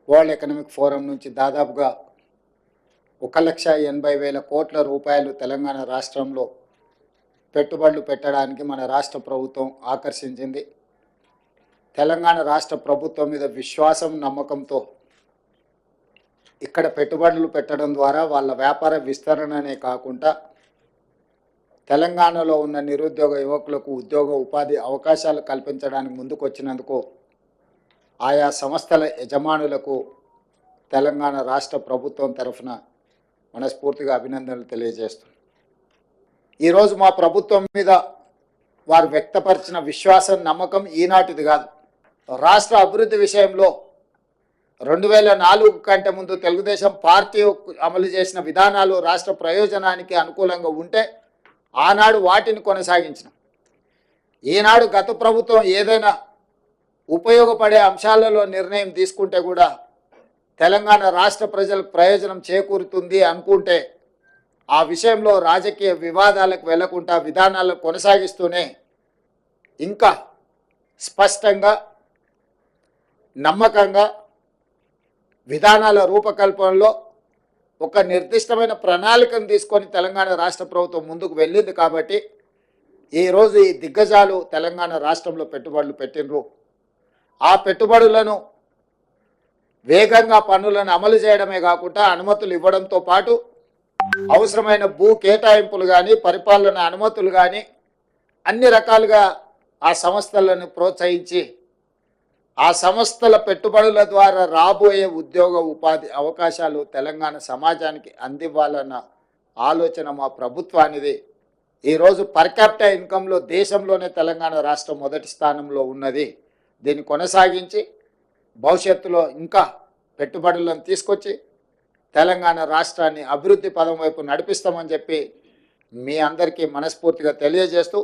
World economic forum నుంచి దాదాపుగా 1,80,000 కోట్ల రూపాయలు తెలంగాణ రాష్ట్రంలో పెట్టుబడులు పెట్టడానికి మన రాష్ట్ర ప్రభుత్వం ఆకర్షించింది. తెలంగాణ రాష్ట్ర ప్రభుత్వం మీద విశ్వాసం, నమ్మకంతో ఇక్కడ పెట్టుబడులు పెట్టడం ద్వారా వాళ్ళ వ్యాపార విస్తరణనే కాకుండా తెలంగాణలో ఉన్న నిరుద్యోగ యువకులకు ఉద్యోగ ఉపాధి అవకాశాలు కల్పించడానికి ముందుకు వచ్చినందుకు ఆయా సంస్థల యజమానులకు తెలంగాణ రాష్ట్ర ప్రభుత్వం తరఫున మనస్ఫూర్తిగా అభినందనలు తెలియజేస్తున్నాను. ఈరోజు మా ప్రభుత్వం మీద వారు వ్యక్తపరిచిన విశ్వాసం, నమ్మకం ఈనాటిది కాదు. రాష్ట్ర అభివృద్ధి విషయంలో 2004 కంటే ముందు తెలుగుదేశం పార్టీ అమలు చేసిన విధానాలు రాష్ట్ర ప్రయోజనానికి అనుకూలంగా ఉంటే ఆనాడు వాటిని కొనసాగించిన. ఈనాడు గత ప్రభుత్వం ఏదైనా ఉపయోగపడే అంశాలలో నిర్ణయం తీసుకుంటే కూడా తెలంగాణ రాష్ట్ర ప్రజలకు ప్రయోజనం చేకూరుతుంది అనుకుంటే ఆ విషయంలో రాజకీయ వివాదాలకు వెళ్లకుండా విధానాలను కొనసాగిస్తూనే ఇంకా స్పష్టంగా, నమ్మకంగా విధానాల రూపకల్పనలో ఒక నిర్దిష్టమైన ప్రణాళికను తీసుకొని తెలంగాణ రాష్ట్ర ప్రభుత్వం ముందుకు వెళ్ళింది. కాబట్టి ఈరోజు ఈ దిగ్గజాలు తెలంగాణ రాష్ట్రంలో పెట్టుబడులు పెట్టినరు. ఆ పెట్టుబడులను వేగంగా పన్నులను అమలు చేయడమే కాకుండా అనుమతులు ఇవ్వడంతో పాటు అవసరమైన భూ కేటాయింపులు కానీ, పరిపాలన అనుమతులు కానీ అన్ని రకాలుగా ఆ సంస్థలను ప్రోత్సహించి ఆ సంస్థల పెట్టుబడుల ద్వారా రాబోయే ఉద్యోగ ఉపాధి అవకాశాలు తెలంగాణ సమాజానికి అందివ్వాలన్న ఆలోచన మా ప్రభుత్వానిది. ఈరోజు పర్ క్యాపిటా ఇన్కంలో దేశంలోనే తెలంగాణ రాష్ట్రం మొదటి స్థానంలో ఉన్నది. దీన్ని కొనసాగించి భవిష్యత్తులో ఇంకా పెట్టుబడులను తీసుకొచ్చి తెలంగాణ రాష్ట్రాన్ని అభివృద్ధి పదం వైపు నడిపిస్తామని చెప్పి మీ అందరికీ మనస్ఫూర్తిగా తెలియజేస్తూ